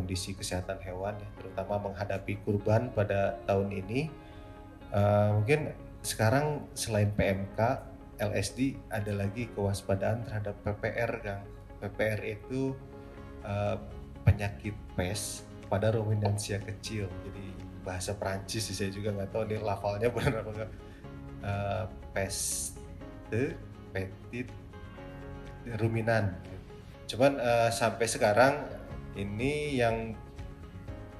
kondisi kesehatan hewan ya, terutama menghadapi kurban pada tahun ini. Mungkin sekarang selain PMK, LSD ada lagi kewaspadaan terhadap PPR, Kang. PPR itu penyakit pes pada ruminansia kecil. Jadi bahasa Perancis sih, saya juga nggak tahu ini lafalnya benar apa enggak. Peste petit ruminan. Cuman sampai sekarang ini yang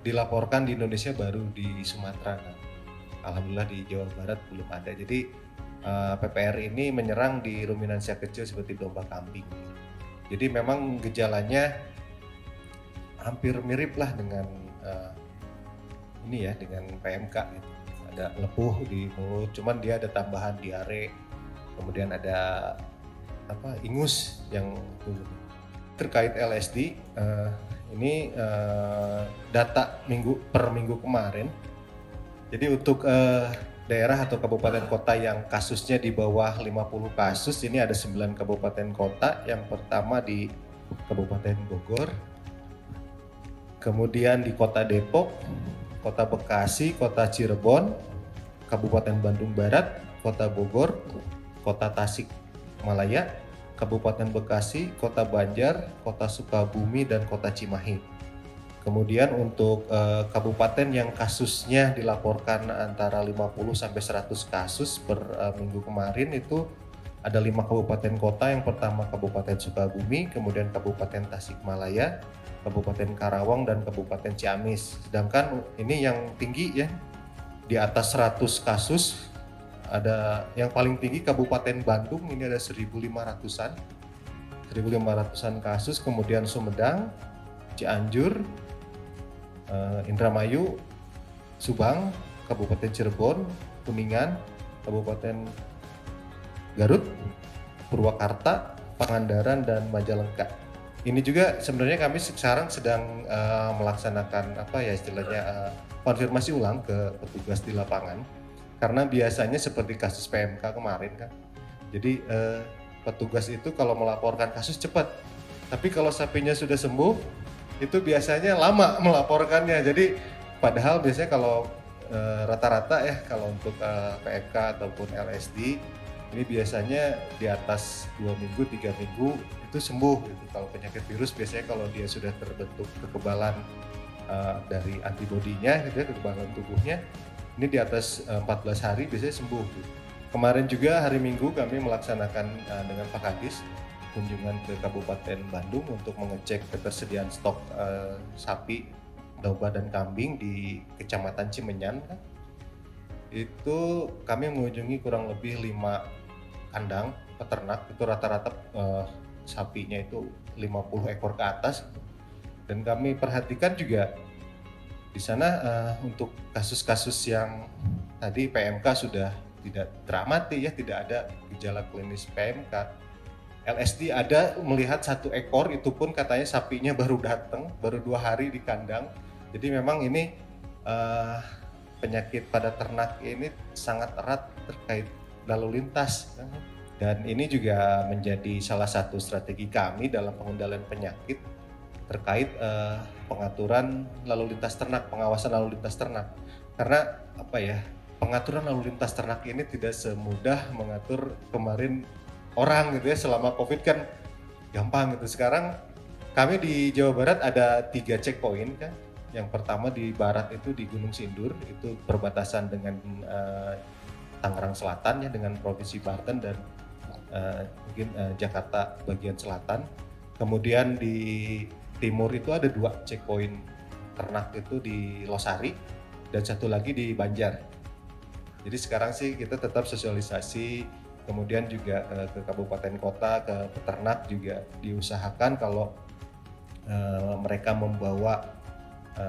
dilaporkan di Indonesia baru di Sumatera, Kang. Alhamdulillah di Jawa Barat belum ada. Jadi PPR ini menyerang di ruminansia kecil seperti domba, kambing. Jadi memang gejalanya hampir mirip lah dengan dengan PMK gitu. Ada lepuh di mulut, cuman dia ada tambahan diare, kemudian ada ingus yang terkait LSD. Ini data per minggu kemarin. Jadi untuk daerah atau kabupaten kota yang kasusnya di bawah 50 kasus, ini ada 9 kabupaten kota. Yang pertama di Kabupaten Bogor, kemudian di Kota Depok, Kota Bekasi, Kota Cirebon, Kabupaten Bandung Barat, Kota Bogor, Kota Tasikmalaya, Kabupaten Bekasi, Kota Banjar, Kota Sukabumi, dan Kota Cimahi. Kemudian untuk kabupaten yang kasusnya dilaporkan antara 50 sampai 100 kasus per minggu kemarin itu ada 5 kabupaten kota. Yang pertama Kabupaten Sukabumi, kemudian Kabupaten Tasikmalaya, Kabupaten Karawang, dan Kabupaten Ciamis. Sedangkan ini yang tinggi ya, di atas 100 kasus, ada yang paling tinggi Kabupaten Bandung, ini ada 1.500-an kasus. Kemudian Sumedang, Cianjur, Indramayu, Subang, Kabupaten Cirebon, Kuningan, Kabupaten Garut, Purwakarta, Pangandaran, dan Majalengka. Ini juga sebenarnya kami sekarang sedang melaksanakan konfirmasi ulang ke petugas di lapangan, karena biasanya seperti kasus PMK kemarin kan. Jadi petugas itu kalau melaporkan kasus cepat, tapi kalau sapinya sudah sembuh itu biasanya lama melaporkannya. Jadi padahal biasanya kalau rata-rata ya kalau untuk PMK ataupun LSD ini biasanya di atas 2 minggu, 3 minggu itu sembuh gitu. Kalau penyakit virus biasanya kalau dia sudah terbentuk kekebalan dari antibodinya gitu ya, kekebalan tubuhnya, ini di atas 14 hari biasanya sembuh gitu. Kemarin juga hari Minggu kami melaksanakan dengan Pak Kadis kunjungan ke Kabupaten Bandung untuk mengecek ketersediaan stok sapi, domba, dan kambing di Kecamatan Cimenyan. Itu kami mengunjungi kurang lebih 5 kandang peternak, itu rata-rata sapinya itu 50 ekor ke atas. Dan kami perhatikan juga di sana untuk kasus-kasus yang tadi PMK sudah tidak teramati ya, tidak ada gejala klinis PMK. LSD ada melihat 1 ekor, itu pun katanya sapinya baru datang, baru 2 hari di kandang. Jadi memang ini penyakit pada ternak ini sangat erat terkait lalu lintas. Dan ini juga menjadi salah satu strategi kami dalam pengendalian penyakit terkait pengaturan lalu lintas ternak, pengawasan lalu lintas ternak. Karena pengaturan lalu lintas ternak ini tidak semudah mengatur kemarin orang gitu ya. Selama COVID kan gampang gitu. Sekarang kami di Jawa Barat ada 3 checkpoint kan. Yang pertama di barat itu di Gunung Sindur, itu perbatasan dengan Tangerang Selatan ya, dengan Provinsi Banten dan Jakarta bagian selatan. Kemudian di timur itu ada 2 checkpoint ternak, itu di Losari dan 1 lagi di Banjar. Jadi sekarang sih kita tetap sosialisasi, kemudian juga ke kabupaten kota, ke peternak juga diusahakan kalau mereka membawa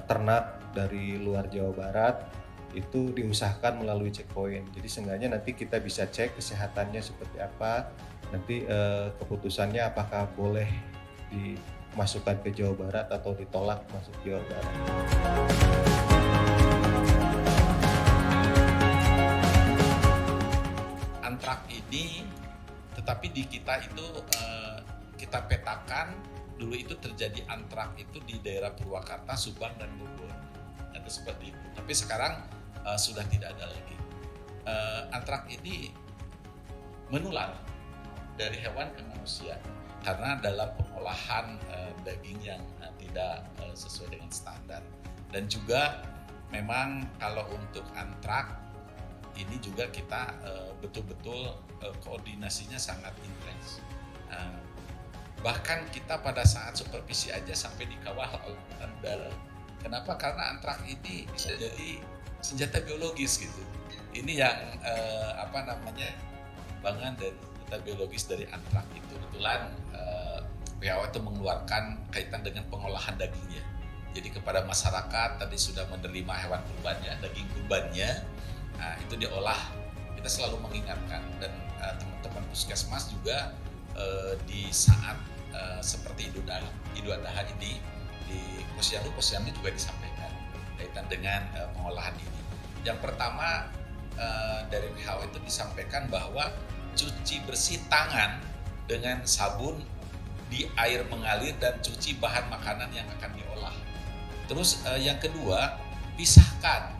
ternak dari luar Jawa Barat itu diusahakan melalui checkpoint. Jadi seenggaknya nanti kita bisa cek kesehatannya seperti apa, nanti keputusannya apakah boleh dimasukkan ke Jawa Barat atau ditolak masuk Jawa Barat. Antrak ini, tetapi di kita itu kita petakan dulu itu terjadi antrak itu di daerah Purwakarta, Subang dan Bogor. Itu seperti itu. Tapi sekarang sudah tidak ada lagi. Antrak ini menular dari hewan ke manusia karena dalam pengolahan daging yang tidak sesuai dengan standar. Dan juga memang kalau untuk antrak ini juga kita betul-betul koordinasinya sangat intens. Bahkan kita pada saat supervisi aja sampai dikawal oleh Angkatan Udara. Kenapa? Karena antrak ini bisa jadi senjata biologis gitu. Ini yang pengembangan dari senjata biologis dari antrak itu. Kebetulan WHO itu mengeluarkan kaitan dengan pengolahan dagingnya. Jadi kepada masyarakat tadi sudah menerima hewan kurbannya, daging kurbannya, itu diolah. Kita selalu mengingatkan dan teman-teman puskesmas juga di saat seperti Idul Adha ini di posyandu juga disampaikan kaitan dengan pengolahan ini. Yang pertama dari WHO itu disampaikan bahwa cuci bersih tangan dengan sabun di air mengalir dan cuci bahan makanan yang akan diolah. Terus yang kedua, pisahkan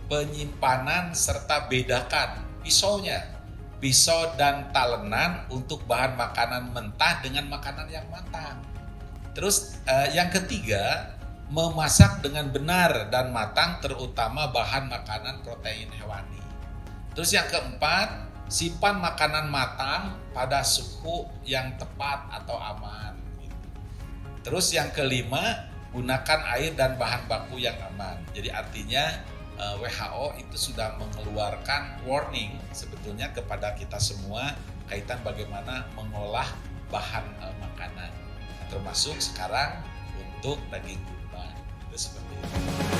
penyimpanan serta bedakan pisau dan talenan untuk bahan makanan mentah dengan makanan yang matang. Terus yang ketiga, memasak dengan benar dan matang terutama bahan makanan protein hewani. Terus yang keempat, simpan makanan matang pada suhu yang tepat atau aman. Terus yang kelima, gunakan air dan bahan baku yang aman. Jadi artinya WHO itu sudah mengeluarkan warning sebetulnya kepada kita semua kaitan bagaimana mengolah bahan makanan. Termasuk sekarang untuk daging kurban. Itu seperti itu.